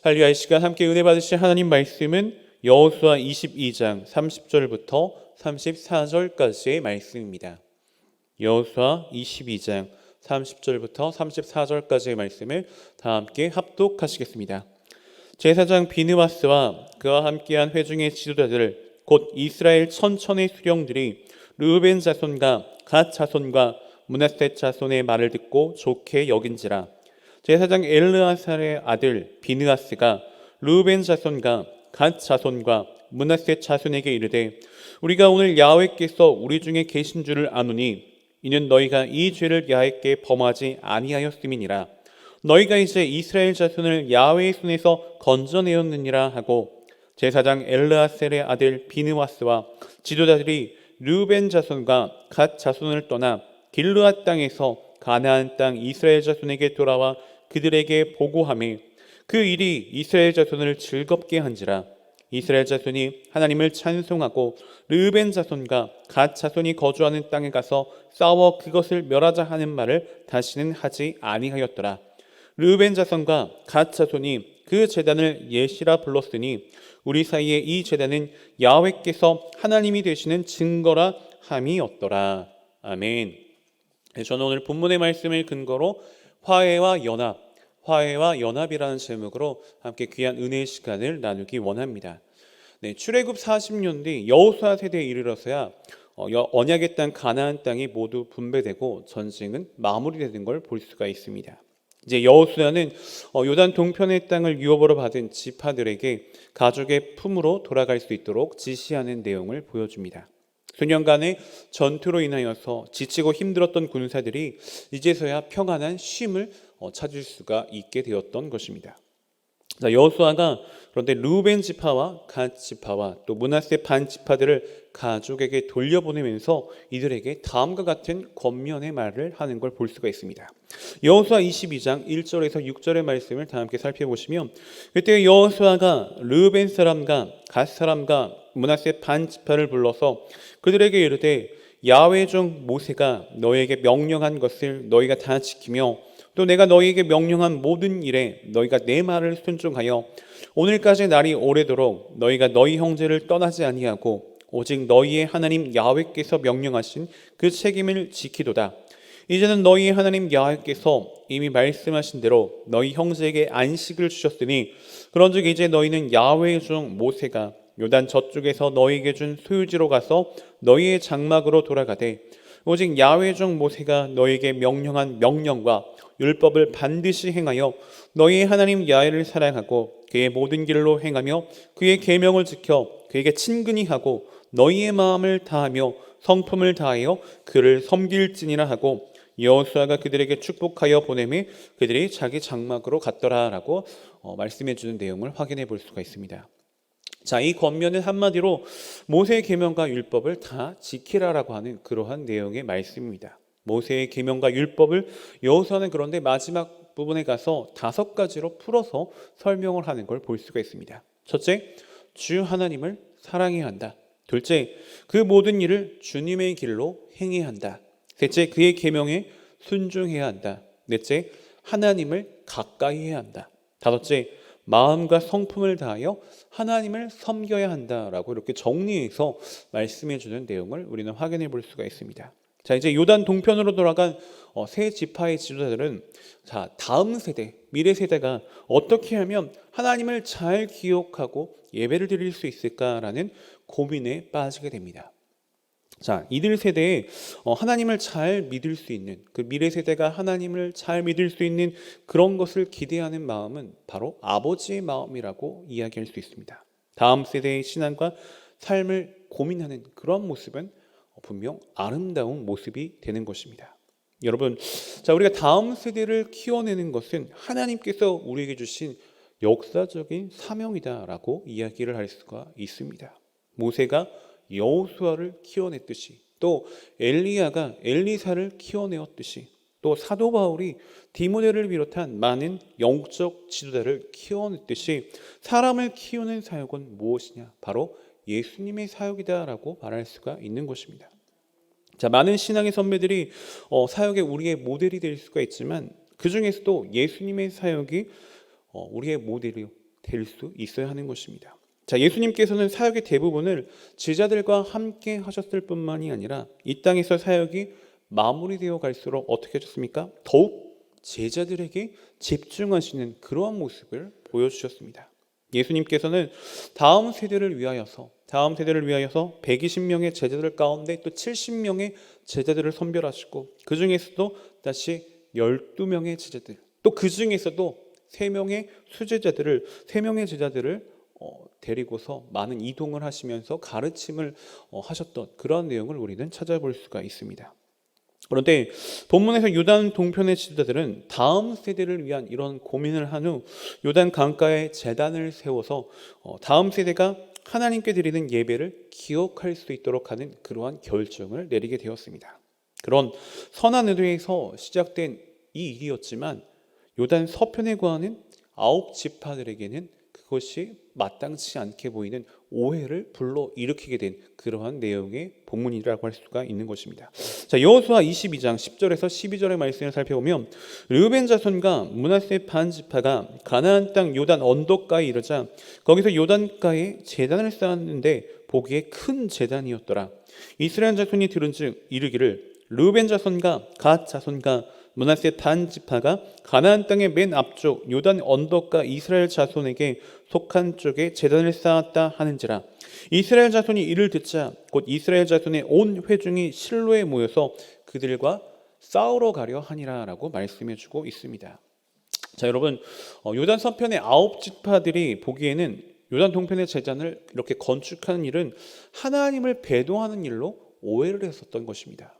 할렐루야. 이 시간 함께 은혜 받으실 하나님 말씀은 여호수아 22장 30절부터 34절까지의 말씀입니다. 여호수아 22장 30절부터 34절까지의 말씀을 다 함께 합독하시겠습니다. 제사장 비느하스와 그와 함께한 회중의 지도자들 곧 이스라엘 천천의 수령들이 르우벤 자손과 갓 자손과 므낫세 자손의 말을 듣고 좋게 여긴지라. 제사장 엘르아살의 아들 비느하스가 르우벤 자손과 갓 자손과 므낫세 자손에게 이르되 우리가 오늘 야훼께서 우리 중에 계신 줄을 아노니 이는 너희가 이 죄를 야훼께 범하지 아니하였음이니라. 너희가 이제 이스라엘 자손을 야훼의 손에서 건져내었느니라 하고, 제사장 엘르아셀의 아들 비느하스와 지도자들이 르우벤 자손과 갓 자손을 떠나 길르앗 땅에서 가나안 땅 이스라엘 자손에게 돌아와 그들에게 보고하며 그 일이 이스라엘 자손을 즐겁게 한지라. 이스라엘 자손이 하나님을 찬송하고 르우벤 자손과 갓 자손이 거주하는 땅에 가서 싸워 그것을 멸하자 하는 말을 다시는 하지 아니하였더라. 르우벤 자손과 갓 자손이 그 제단을 예시라 불렀으니 우리 사이에 이 제단은 야훼께서 하나님이 되시는 증거라 함이었더라. 아멘. 저는 오늘 본문의 말씀을 근거로 화해와 연합이라는 제목으로 함께 귀한 은혜의 시간을 나누기 원합니다. 출애굽 40년 뒤 여호수아 세대에 이르러서야 언약의 땅 가나안 땅이 모두 분배되고 전쟁은 마무리되는 걸 볼 수가 있습니다. 이제 여호수아는 요단 동편의 땅을 유업으로 받은 지파들에게 가족의 품으로 돌아갈 수 있도록 지시하는 내용을 보여줍니다. 수년간의 전투로 인하여서 지치고 힘들었던 군사들이 이제서야 평안한 쉼을 찾을 수가 있게 되었던 것입니다. 여호수아가 그런데 르우벤 지파와 갓 지파와 또 므낫세 반 지파들을 가족에게 돌려보내면서 이들에게 다음과 같은 권면의 말을 하는 걸 볼 수가 있습니다. 여호수아 22장 1절에서 6절의 말씀을 다 함께 살펴보시면, 그때 여호수아가 르우벤 사람과 갓 사람과 므낫세 반 지파를 불러서 그들에게 이르되 야훼 종 모세가 너희에게 명령한 것을 너희가 다 지키며 또 내가 너희에게 명령한 모든 일에 너희가 내 말을 순종하여 오늘까지 날이 오래도록 너희가 너희 형제를 떠나지 아니하고 오직 너희의 하나님 야훼께서 명령하신 그 책임을 지키도다. 이제는 너희의 하나님 야훼께서 이미 말씀하신 대로 너희 형제에게 안식을 주셨으니 그런즉 이제 너희는 야훼 종 모세가 요단 저쪽에서 너희에게 준 소유지로 가서 너희의 장막으로 돌아가되 오직 야훼 종 모세가 너희에게 명령한 명령과 율법을 반드시 행하여 너희의 하나님 야훼를 사랑하고 그의 모든 길로 행하며 그의 계명을 지켜 그에게 친근히 하고 너희의 마음을 다하며 성품을 다하여 그를 섬길지니라 하고, 여호수아가 그들에게 축복하여 보내매 그들이 자기 장막으로 갔더라라고 말씀해 주는 내용을 확인해 볼 수가 있습니다. 자, 이 권면은 한마디로 모세의 계명과 율법을 다 지키라라고 하는 그러한 내용의 말씀입니다. 모세의 계명과 율법을 여호수아는 그런데 마지막 부분에 가서 5가지로 풀어서 설명을 하는 걸 볼 수가 있습니다. 첫째, 주 하나님을 사랑해야 한다. 둘째, 그 모든 일을 주님의 길로 행해야 한다. 셋째, 그의 계명에 순종해야 한다. 넷째, 하나님을 가까이 해야 한다. 다섯째, 마음과 성품을 다하여 하나님을 섬겨야 한다라고 이렇게 정리해서 말씀해 주는 내용을 우리는 확인해 볼 수가 있습니다. 자, 이제 요단 동편으로 돌아간 세 지파의 지도자들은 다음 세대, 미래 세대가 어떻게 하면 하나님을 잘 기억하고 예배를 드릴 수 있을까라는 고민에 빠지게 됩니다. 자, 이들 세대에 하나님을 잘 믿을 수 있는, 그 미래 세대가 하나님을 잘 믿을 수 있는 그런 것을 기대하는 마음은 바로 아버지의 마음이라고 이야기할 수 있습니다. 다음 세대의 신앙과 삶을 고민하는 그런 모습은 분명 아름다운 모습이 되는 것입니다. 여러분, 자, 우리가 다음 세대를 키워내는 것은 하나님께서 우리에게 주신 역사적인 사명이다라고 이야기를 할 수가 있습니다. 모세가 여호수아를 키워냈듯이, 또 엘리야가 엘리사를 키워내었듯이, 또 사도 바울이 디모데를 비롯한 많은 영적 지도자를 키워냈듯이 사람을 키우는 사역은 무엇이냐? 바로 예수님의 사역이다라고 말할 수가 있는 것입니다. 자, 많은 신앙의 선배들이 사역에 우리의 모델이 될 수가 있지만 그 중에서도 예수님의 사역이 우리의 모델이 될 수 있어야 하는 것입니다. 자, 예수님께서는 사역의 대부분을 제자들과 함께 하셨을 뿐만이 아니라 이 땅에서 사역이 마무리되어 갈수록 어떻게 하셨습니까? 더욱 제자들에게 집중하시는 그러한 모습을 보여주셨습니다. 예수님께서는 다음 세대를 위하여서 120명의 제자들 가운데 또 70명의 제자들을 선별하시고 그 중에서도 다시 12명의 제자들, 또 그 중에서도 3명의 제자들을 데리고서 많은 이동을 하시면서 가르침을 하셨던 그러한 내용을 우리는 찾아볼 수가 있습니다. 그런데 본문에서 요단 동편의 지도자들은 다음 세대를 위한 이런 고민을 한 후 요단 강가에 제단을 세워서 다음 세대가 하나님께 드리는 예배를 기억할 수 있도록 하는 그러한 결정을 내리게 되었습니다. 그런 선한 의도에서 시작된 이 일이었지만 요단 서편에 거하는 9지파들에게는 그것이 마땅치 않게 보이는 오해를 불러일으키게 된 그러한 내용의 본문이라고 할 수가 있는 것입니다. 자, 여호수아 22장 10절에서 12절의 말씀을 살펴보면 르우벤 자손과 므낫세 반 지파가 가나안 땅 요단 언덕가에 이르자 거기서 요단가에 제단을 쌓았는데 보기에 큰 제단이었더라. 이스라엘 자손이 들은즉 이르기를 르우벤 자손과 갓 자손과 므낫세 반 지파가 가나안 땅의 맨 앞쪽 요단 언덕가 이스라엘 자손에게 속한 쪽에 제단을 쌓았다 하는지라. 이스라엘 자손이 이를 듣자 곧 이스라엘 자손의 온 회중이 실로에 모여서 그들과 싸우러 가려 하니라 라고 말씀해주고 있습니다. 자, 여러분, 요단 서편의 9지파들이 보기에는 요단 동편의 제단을 이렇게 건축하는 일은 하나님을 배도하는 일로 오해를 했었던 것입니다.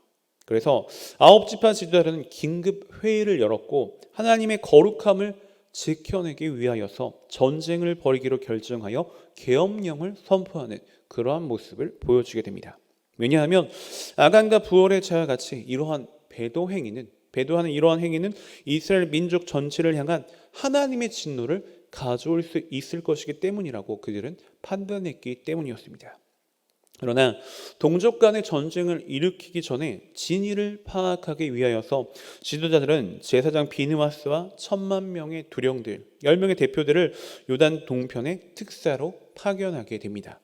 그래서 9지파 지도자들은 긴급 회의를 열었고 하나님의 거룩함을 지켜내기 위하여서 전쟁을 벌이기로 결정하여 계엄령을 선포하는 그러한 모습을 보여주게 됩니다. 왜냐하면 아간과 부월의 자와 같이 이러한 배도하는 이러한 행위는 이스라엘 민족 전체를 향한 하나님의 진노를 가져올 수 있을 것이기 때문이라고 그들은 판단했기 때문이었습니다. 그러나 동족 간의 전쟁을 일으키기 전에 진위를 파악하기 위하여서 지도자들은 제사장 비느하스와 10,000명의 두령들, 10명의 대표들을 요단 동편의 특사로 파견하게 됩니다.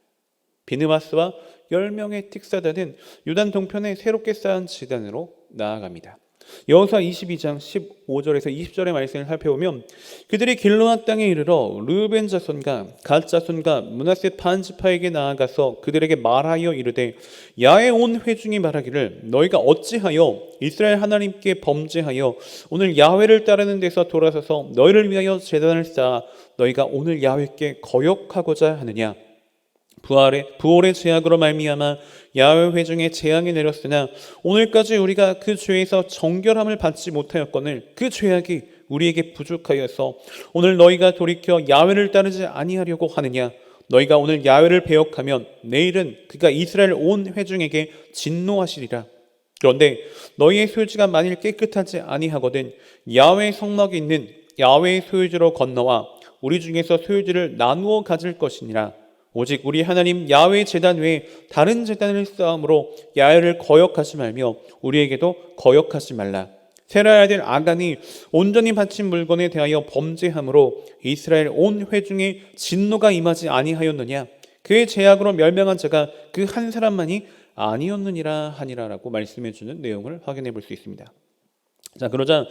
비느하스와 10명의 특사단은 요단 동편에 새롭게 쌓은 제단으로 나아갑니다. 여호수아 22장 15절에서 20절의 말씀을 살펴보면 그들이 길르앗 땅에 이르러 르우벤 자손과 갓 자손과 므낫세 반 지파에게 나아가서 그들에게 말하여 이르되 야의 온 회중이 말하기를 너희가 어찌하여 이스라엘 하나님께 범죄하여 오늘 야훼를 따르는 데서 돌아서서 너희를 위하여 제단을 쌓아 너희가 오늘 야훼께 거역하고자 하느냐. 부월의 죄악으로 말미암아 야훼 회중에 재앙이 내렸으나 오늘까지 우리가 그 죄에서 정결함을 받지 못하였거늘 그 죄악이 우리에게 부족하여서 오늘 너희가 돌이켜 야훼를 따르지 아니하려고 하느냐. 너희가 오늘 야훼를 배역하면 내일은 그가 이스라엘 온 회중에게 진노하시리라. 그런데 너희의 소유지가 만일 깨끗하지 아니하거든 야훼 성막이 있는 야훼의 소유지로 건너와 우리 중에서 소유지를 나누어 가질 것이니라. 오직 우리 하나님 야훼 제단 외에 다른 제단을 쌓음으로 야훼를 거역하지 말며 우리에게도 거역하지 말라. 세라의 아들 아간이 온전히 바친 물건에 대하여 범죄함으로 이스라엘 온 회중에 진노가 임하지 아니하였느냐. 그의 제약으로 멸망한 자가 그 한 사람만이 아니었느니라 하니라라고 말씀해 주는 내용을 확인해 볼 수 있습니다. 자, 그러자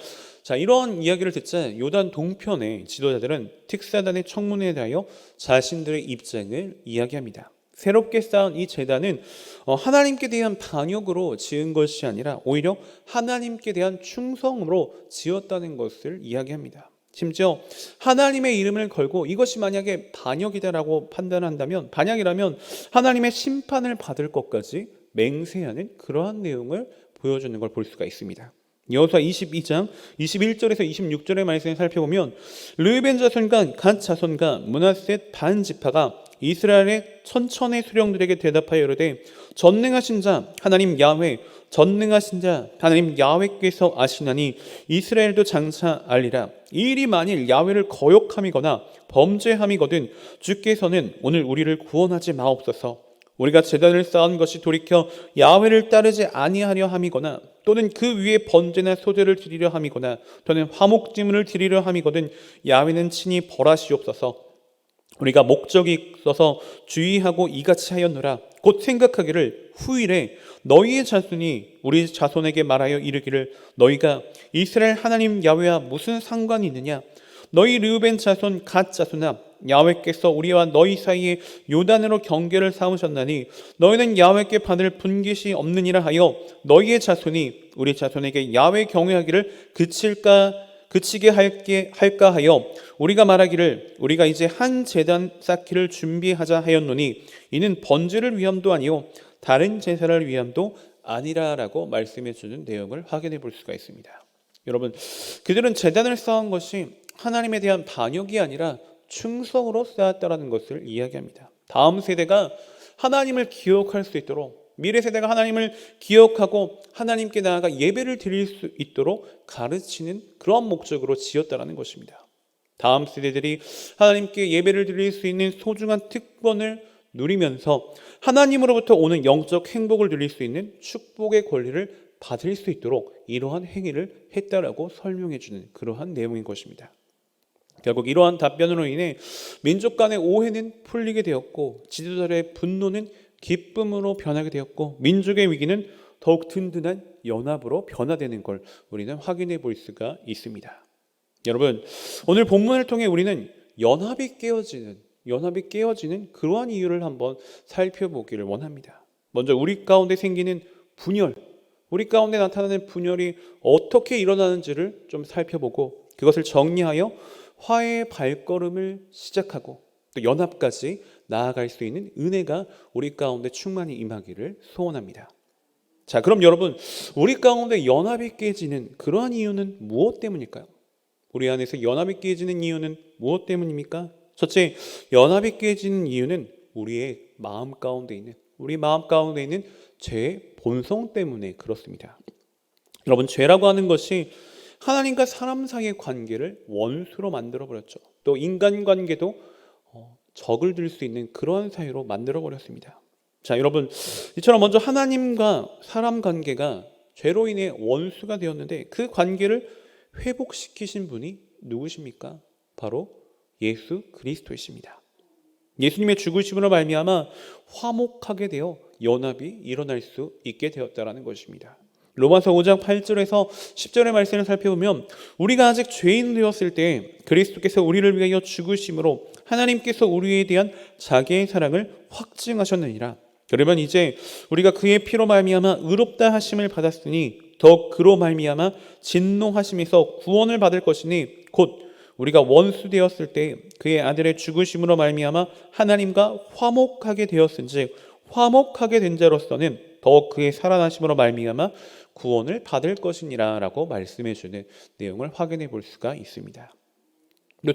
이런 이야기를 듣자 요단 동편의 지도자들은 특사단의 청문회에 대하여 자신들의 입장을 이야기합니다. 새롭게 쌓은 이 제단은 하나님께 대한 반역으로 지은 것이 아니라 오히려 하나님께 대한 충성으로 지었다는 것을 이야기합니다. 심지어 하나님의 이름을 걸고 이것이 만약에 반역이다라고 판단한다면, 반역이라면 하나님의 심판을 받을 것까지 맹세하는 그러한 내용을 보여주는 걸 볼 수가 있습니다. 여호수아 22장 21절에서 26절의 말씀을 살펴보면 르우벤 자손과 갓 자손과 므낫세 반 지파가 이스라엘의 천천의 수령들에게 대답하여 이르되 전능하신 자 하나님 야훼 전능하신 자 하나님 야훼께서 아시나니 이스라엘도 장차 알리라. 이 일이 만일 야훼를 거역함이거나 범죄함이거든 주께서는 오늘 우리를 구원하지 마옵소서. 우리가 제단을 쌓은 것이 돌이켜 야훼를 따르지 아니하려 함이거나 또는 그 위에 번제나 소제를 드리려 함이거나 또는 화목제물을 드리려 함이거든 야훼는 친히 벌하시옵소서. 우리가 목적이 있어서 주의하고 이같이 하였노라. 곧 생각하기를 후일에 너희의 자손이 우리 자손에게 말하여 이르기를 너희가 이스라엘 하나님 야훼와 무슨 상관이 있느냐? 너희 르우벤 자손 갓 자손아, 야훼께서 우리와 너희 사이에 요단으로 경계를 삼으셨나니 너희는 야훼께 받을 분깃이 없느니라 하여 너희의 자손이 우리 자손에게 야훼 경외하기를 그치게 할까 하여 우리가 말하기를 우리가 이제 한 제단 쌓기를 준비하자 하였노니 이는 번제를 위함도 아니요 다른 제사를 위함도 아니라라고 말씀해 주는 내용을 확인해 볼 수가 있습니다. 여러분, 그들은 제단을 쌓은 것이 하나님에 대한 반역이 아니라 충성으로 쌓았다라는 것을 이야기합니다. 다음 세대가 하나님을 기억할 수 있도록, 미래 세대가 하나님을 기억하고 하나님께 나아가 예배를 드릴 수 있도록 가르치는 그런 목적으로 지었다라는 것입니다. 다음 세대들이 하나님께 예배를 드릴 수 있는 소중한 특권을 누리면서 하나님으로부터 오는 영적 행복을 누릴 수 있는 축복의 권리를 받을 수 있도록 이러한 행위를 했다라고 설명해 주는 그러한 내용인 것입니다. 결국 이러한 답변으로 인해 민족 간의 오해는 풀리게 되었고 지도자들의 분노는 기쁨으로 변하게 되었고 민족의 위기는 더욱 든든한 연합으로 변화되는 걸 우리는 확인해 볼 수가 있습니다. 여러분, 오늘 본문을 통해 우리는 연합이 깨어지는 그러한 이유를 한번 살펴보기를 원합니다. 먼저 우리 가운데 생기는 분열, 우리 가운데 나타나는 분열이 어떻게 일어나는지를 좀 살펴보고 그것을 정리하여 화해의 발걸음을 시작하고 또 연합까지 나아갈 수 있는 은혜가 우리 가운데 충만히 임하기를 소원합니다. 자, 그럼 여러분, 우리 가운데 연합이 깨지는 그러한 이유는 무엇 때문일까요? 우리 안에서 연합이 깨지는 이유는 무엇 때문입니까? 첫째, 연합이 깨지는 이유는 우리 마음 가운데 있는 죄의 본성 때문에 그렇습니다. 여러분, 죄라고 하는 것이 하나님과 사람 사이의 관계를 원수로 만들어버렸죠. 또 인간관계도 적을 들 수 있는 그런 사이로 만들어버렸습니다. 자, 여러분, 이처럼 먼저 하나님과 사람 관계가 죄로 인해 원수가 되었는데 그 관계를 회복시키신 분이 누구십니까? 바로 예수 그리스도이십니다. 예수님의 죽으심으로 말미암아 화목하게 되어 연합이 일어날 수 있게 되었다는 것입니다. 로마서 5장 8절에서 10절의 말씀을 살펴보면 우리가 아직 죄인 되었을 때 그리스도께서 우리를 위하여 죽으심으로 하나님께서 우리에 대한 자기의 사랑을 확증하셨느니라. 그러면 이제 우리가 그의 피로 말미암아 의롭다 하심을 받았으니 더욱 그로 말미암아 진노하심에서 구원을 받을 것이니 곧 우리가 원수 되었을 때 그의 아들의 죽으심으로 말미암아 하나님과 화목하게 되었은즉 화목하게 된 자로서는 더욱 그의 살아나심으로 말미암아 구원을 받을 것이니라 라고 말씀해 주는 내용을 확인해 볼 수가 있습니다.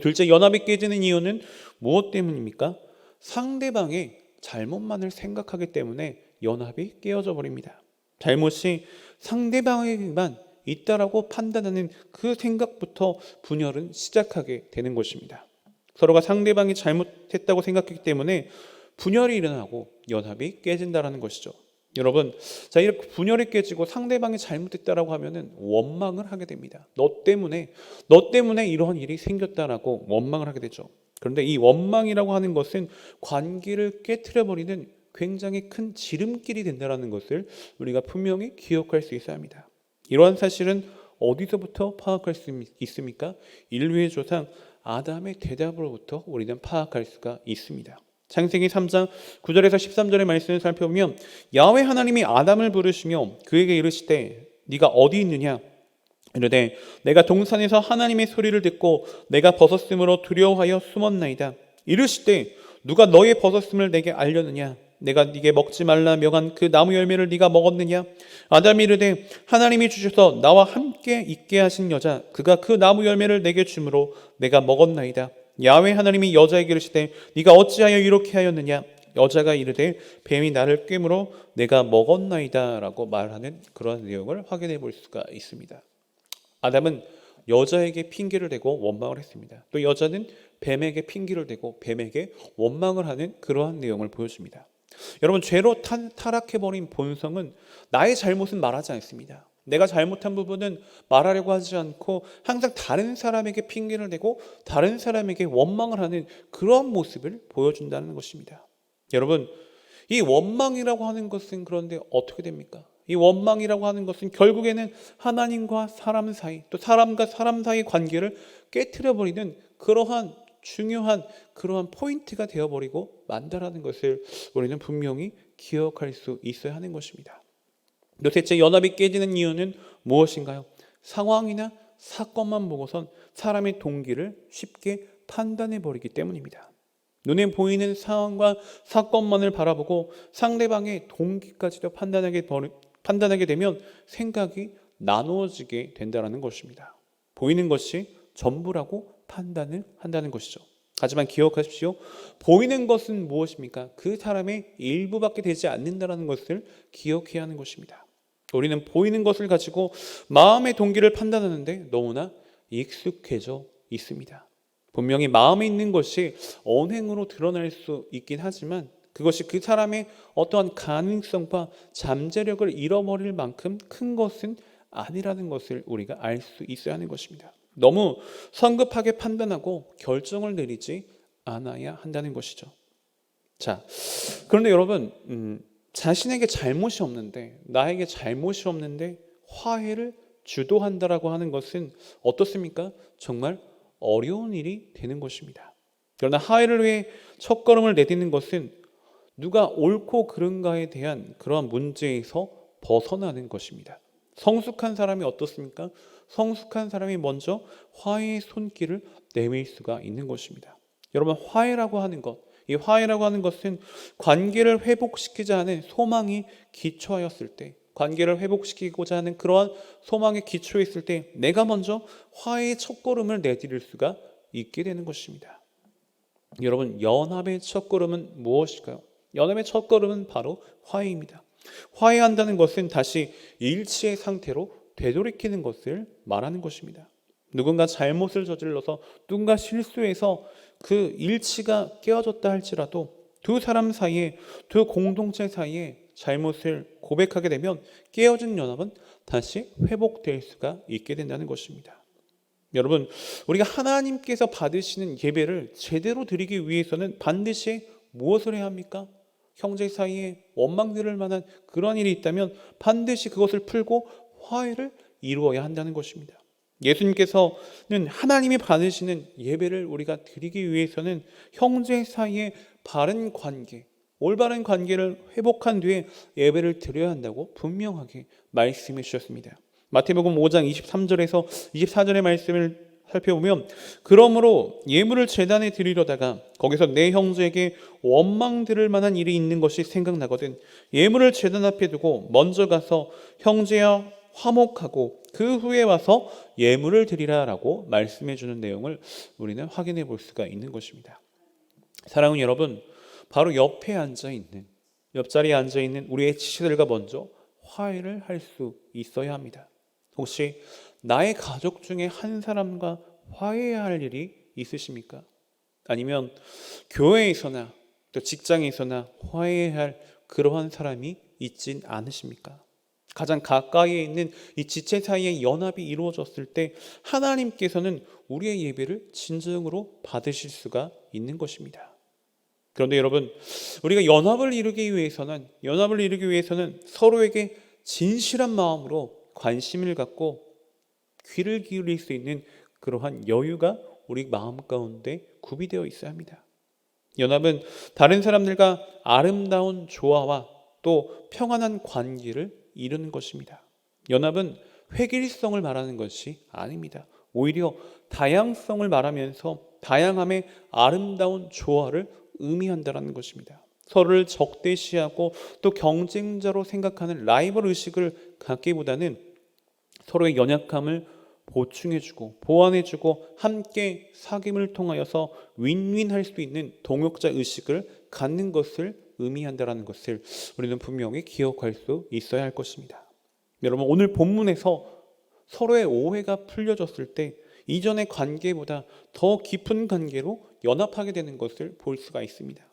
둘째, 연합이 깨지는 이유는 무엇 때문입니까? 상대방의 잘못만을 생각하기 때문에 연합이 깨어져 버립니다. 잘못이 상대방에게만 있다라고 판단하는 그 생각부터 분열은 시작하게 되는 것입니다. 서로가 상대방이 잘못했다고 생각했기 때문에 분열이 일어나고 연합이 깨진다라는 것이죠. 여러분, 자, 이렇게 분열이 깨지고 상대방이 잘못했다라고 하면은 원망을 하게 됩니다. 너 때문에 이러한 일이 생겼다라고 원망을 하게 되죠. 그런데 이 원망이라고 하는 것은 관계를 깨트려 버리는 굉장히 큰 지름길이 된다라는 것을 우리가 분명히 기억할 수 있어야 합니다. 이러한 사실은 어디서부터 파악할 수 있습니까? 인류의 조상 아담의 대답으로부터 우리는 파악할 수가 있습니다. 창세기 3장 9절에서 13절의 말씀을 살펴보면 야훼 하나님이 아담을 부르시며 그에게 이르시되 네가 어디 있느냐? 이르되 내가 동산에서 하나님의 소리를 듣고 내가 벗었으므로 두려워하여 숨었나이다. 이르시되 누가 너의 벗었음을 내게 알렸느냐? 내가 네게 먹지 말라 명한 그 나무 열매를 네가 먹었느냐? 아담이 이르되 하나님이 주셔서 나와 함께 있게 하신 여자 그가 그 나무 열매를 내게 주므로 내가 먹었나이다. 야훼 하나님이 여자에게 이르시되 네가 어찌하여 이렇게 하였느냐? 여자가 이르되 뱀이 나를 꿰므로 내가 먹었나이다 라고 말하는 그런 내용을 확인해 볼 수가 있습니다. 아담은 여자에게 핑계를 대고 원망을 했습니다. 또 여자는 뱀에게 핑계를 대고 뱀에게 원망을 하는 그러한 내용을 보여줍니다. 여러분, 죄로 타락해버린 본성은 나의 잘못은 말하지 않습니다. 내가 잘못한 부분은 말하려고 하지 않고 항상 다른 사람에게 핑계를 대고 다른 사람에게 원망을 하는 그런 모습을 보여준다는 것입니다. 여러분, 이 원망이라고 하는 것은 그런데 어떻게 됩니까? 이 원망이라고 하는 것은 결국에는 하나님과 사람 사이, 또 사람과 사람 사이 관계를 깨트려버리는 그러한 중요한 그러한 포인트가 되어버리고 만다라는 것을 우리는 분명히 기억할 수 있어야 하는 것입니다. 도대체 연합이 깨지는 이유는 무엇인가요? 상황이나 사건만 보고선 사람의 동기를 쉽게 판단해버리기 때문입니다. 눈에 보이는 상황과 사건만을 바라보고 상대방의 동기까지도 판단하게 되면 생각이 나누어지게 된다는 것입니다. 보이는 것이 전부라고 판단을 한다는 것이죠. 하지만 기억하십시오. 보이는 것은 무엇입니까? 그 사람의 일부밖에 되지 않는다는 것을 기억해야 하는 것입니다. 우리는 보이는 것을 가지고 마음의 동기를 판단하는데 너무나 익숙해져 있습니다. 분명히 마음에 있는 것이 언행으로 드러날 수 있긴 하지만 그것이 그 사람의 어떠한 가능성과 잠재력을 잃어버릴 만큼 큰 것은 아니라는 것을 우리가 알 수 있어야 하는 것입니다. 너무 성급하게 판단하고 결정을 내리지 않아야 한다는 것이죠. 자, 그런데 여러분, 자신에게 잘못이 없는데, 나에게 잘못이 없는데 화해를 주도한다라고 하는 것은 어떻습니까? 정말 어려운 일이 되는 것입니다. 그러나 화해를 위해 첫걸음을 내딛는 것은 누가 옳고 그른가에 대한 그러한 문제에서 벗어나는 것입니다. 성숙한 사람이 어떻습니까? 성숙한 사람이 먼저 화해의 손길을 내밀 수가 있는 것입니다. 여러분, 화해라고 하는 것, 이 화해라고 하는 것은 관계를 회복시키자 하는 소망이 기초하였을 때, 관계를 회복시키고자 하는 그러한 소망에 기초했을 때 내가 먼저 화해의 첫걸음을 내디딜 수가 있게 되는 것입니다. 여러분, 연합의 첫걸음은 무엇일까요? 연합의 첫걸음은 바로 화해입니다. 화해한다는 것은 다시 일치의 상태로 되돌이키는 것을 말하는 것입니다. 누군가 잘못을 저질러서 누군가 실수해서 그 일치가 깨어졌다 할지라도 두 사람 사이에, 두 공동체 사이에 잘못을 고백하게 되면 깨어진 연합은 다시 회복될 수가 있게 된다는 것입니다. 여러분, 우리가 하나님께서 받으시는 예배를 제대로 드리기 위해서는 반드시 무엇을 해야 합니까? 형제 사이에 원망 들을 만한 그런 일이 있다면 반드시 그것을 풀고 화해를 이루어야 한다는 것입니다. 예수님께서는 하나님이 받으시는 예배를 우리가 드리기 위해서는 형제 사이의 바른 관계, 올바른 관계를 회복한 뒤에 예배를 드려야 한다고 분명하게 말씀해 주셨습니다. 마태복음 5장 23절에서 24절의 말씀을 살펴보면 그러므로 예물을 제단에 드리려다가 거기서 내 형제에게 원망 들을 만한 일이 있는 것이 생각나거든 예물을 제단 앞에 두고 먼저 가서 형제와 화목하고 그 후에 와서 예물을 드리라라고 말씀해 주는 내용을 우리는 확인해 볼 수가 있는 것입니다. 사랑하는 여러분, 바로 옆에 앉아있는, 옆자리에 앉아있는 우리의 지체들과 먼저 화해를 할 수 있어야 합니다. 혹시 나의 가족 중에 한 사람과 화해해야 할 일이 있으십니까? 아니면 교회에서나 또 직장에서나 화해해야 할 그러한 사람이 있진 않으십니까? 가장 가까이에 있는 이 지체 사이의 연합이 이루어졌을 때 하나님께서는 우리의 예배를 진정으로 받으실 수가 있는 것입니다. 그런데 여러분, 우리가 연합을 이루기 위해서는 서로에게 진실한 마음으로 관심을 갖고 귀를 기울일 수 있는 그러한 여유가 우리 마음 가운데 구비되어 있어야 합니다. 연합은 다른 사람들과 아름다운 조화와 또 평안한 관계를 이루는 것입니다. 연합은 획일성을 말하는 것이 아닙니다. 오히려 다양성을 말하면서 다양함의 아름다운 조화를 의미한다는 것입니다. 서로를 적대시하고 또 경쟁자로 생각하는 라이벌 의식을 갖기보다는 서로의 연약함을 보충해주고 보완해주고 함께 사귐을 통하여서 윈윈할 수 있는 동역자 의식을 갖는 것을 의미한다는 것을 우리는 분명히 기억할 수 있어야 할 것입니다. 여러분, 오늘 본문에서 서로의 오해가 풀려졌을 때 이전의 관계보다 더 깊은 관계로 연합하게 되는 것을 볼 수가 있습니다.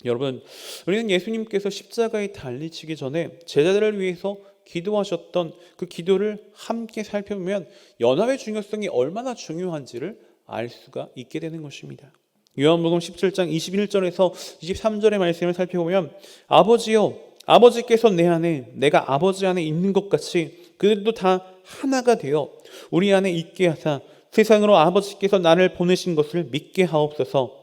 여러분, 우리는 예수님께서 십자가에 달리시기 전에 제자들을 위해서 기도하셨던 그 기도를 함께 살펴보면 연합의 중요성이 얼마나 중요한지를 알 수가 있게 되는 것입니다. 요한복음 17장 21절에서 23절의 말씀을 살펴보면 아버지여 아버지께서 내 안에 내가 아버지 안에 있는 것 같이 그들도 다 하나가 되어 우리 안에 있게 하사 세상으로 아버지께서 나를 보내신 것을 믿게 하옵소서.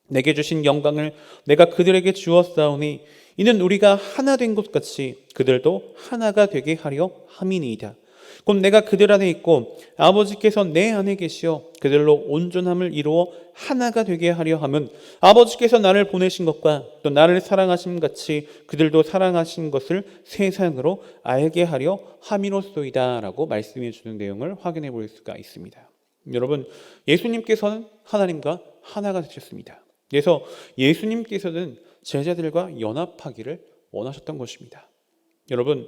내게 주신 영광을 내가 그들에게 주었사오니 이는 우리가 하나 된 것 같이 그들도 하나가 되게 하려 함이니이다. 곧 내가 그들 안에 있고 아버지께서 내 안에 계시어 그들로 온전함을 이루어 하나가 되게 하려 함은 아버지께서 나를 보내신 것과 또 나를 사랑하신 같이 그들도 사랑하신 것을 세상으로 알게 하려 함이로소이다 라고 말씀해 주는 내용을 확인해 볼 수가 있습니다. 여러분, 예수님께서는 하나님과 하나가 되셨습니다. 그래서 예수님께서는 제자들과 연합하기를 원하셨던 것입니다. 여러분,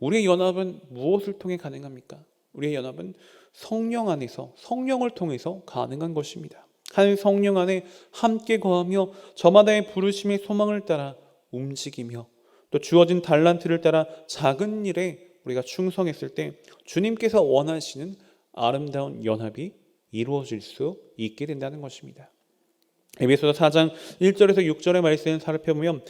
우리의 연합은 무엇을 통해 가능합니까? 우리의 연합은 성령 안에서, 성령을 통해서 가능한 것입니다. 한 성령 안에 함께 거하며 저마다의 부르심의 소망을 따라 움직이며 또 주어진 달란트를 따라 작은 일에 우리가 충성했을 때 주님께서 원하시는 아름다운 연합이 이루어질 수 있게 된다는 것입니다. 에베소서 4장 1절에서 6절의 말씀을 살펴보면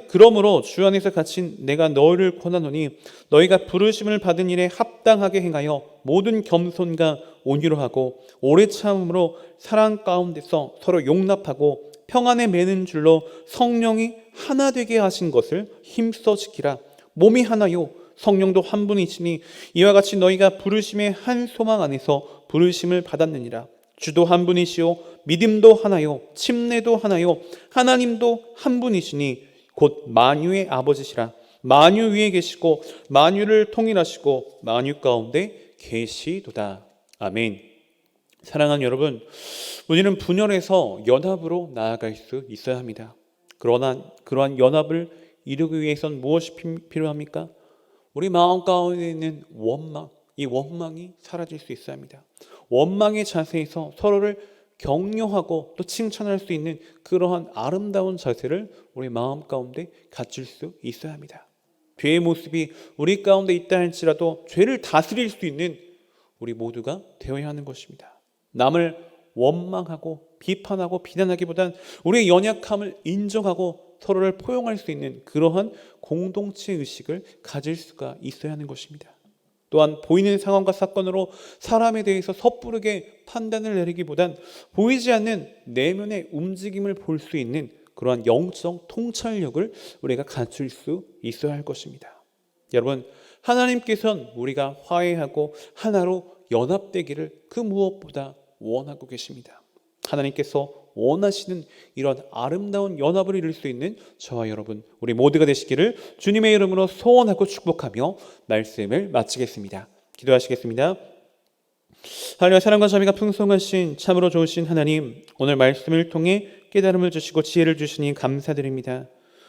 그러므로 주 안에서 갇힌 내가 너희를 권하노니 너희가 부르심을 받은 일에 합당하게 행하여 모든 겸손과 온유로 하고 오래 참음으로 사랑 가운데서 서로 용납하고 평안에 매는 줄로 성령이 하나 되게 하신 것을 힘써 지키라. 몸이 하나요 성령도 한 분이시니 이와 같이 너희가 부르심의 한 소망 안에서 부르심을 받았느니라. 주도 한 분이시요 믿음도 하나요 침례도 하나요 하나님도 한 분이시니 곧 만유의 아버지시라. 만유 위에 계시고 만유를 통일하시고 만유 가운데 계시도다. 아멘. 사랑하는 여러분, 우리는 분열해서 연합으로 나아갈 수 있어야 합니다. 그러한 연합을 이루기 위해선 무엇이 필요합니까? 우리 마음 가운데 있는 원망, 이 원망이 사라질 수 있어야 합니다. 원망의 자세에서 서로를 격려하고 또 칭찬할 수 있는 그러한 아름다운 자세를 우리 마음 가운데 갖출 수 있어야 합니다. 죄의 모습이 우리 가운데 있다 할지라도 죄를 다스릴 수 있는 우리 모두가 되어야 하는 것입니다. 남을 원망하고 비판하고 비난하기보단 우리의 연약함을 인정하고 서로를 포용할 수 있는 그러한 공동체 의식을 가질 수가 있어야 하는 것입니다. 또한 보이는 상황과 사건으로 사람에 대해서 섣부르게 판단을 내리기보단 보이지 않는 내면의 움직임을 볼 수 있는 그러한 영적 통찰력을 우리가 갖출 수 있어야 할 것입니다. 여러분, 하나님께서는 우리가 화해하고 하나로 연합되기를 그 무엇보다 원하고 계십니다. 하나님께서 원하시는 이런 아름다운 연합을 이룰 수 있는 저와 여러분, 우리 모두가 되시기를 주님의 이름으로 소원하고 축복하며 말씀을 마치겠습니다. 기도하시겠습니다. 하나님의 사랑과 자비가 풍성하신 참으로 좋으신 하나님, 오늘 말씀을 통해 깨달음을 주시고 지혜를 주시니 감사드립니다.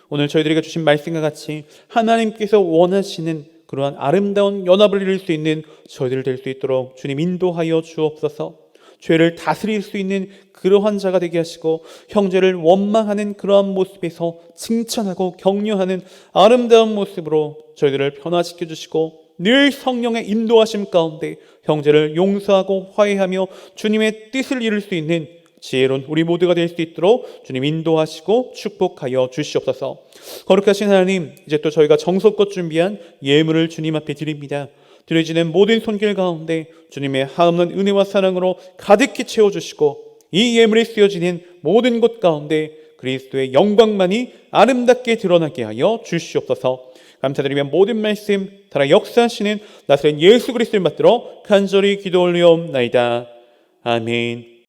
오늘 저희들에게 주신 말씀과 같이 하나님께서 원하시는 그러한 아름다운 연합을 이룰 수 있는 저희들 될 수 있도록 주님 인도하여 주옵소서. 죄를 다스릴 수 있는 그러한 자가 되게 하시고 형제를 원망하는 그러한 모습에서 칭찬하고 격려하는 아름다운 모습으로 저희들을 변화시켜 주시고 늘 성령의 인도하심 가운데 형제를 용서하고 화해하며 주님의 뜻을 이룰 수 있는 지혜로운 우리 모두가 될 수 있도록 주님 인도하시고 축복하여 주시옵소서. 거룩하신 하나님, 이제 또 저희가 정성껏 준비한 예물을 주님 앞에 드립니다. 드려지는 모든 손길 가운데 주님의 하없는 은혜와 사랑으로 가득히 채워주시고 이 예물이 쓰여지는 모든 곳 가운데 그리스도의 영광만이 아름답게 드러나게 하여 주시옵소서. 감사드리며 모든 말씀 따라 역사하시는 나사렛 예수 그리스도를 받들어 간절히 기도 올리옵나이다. 아멘.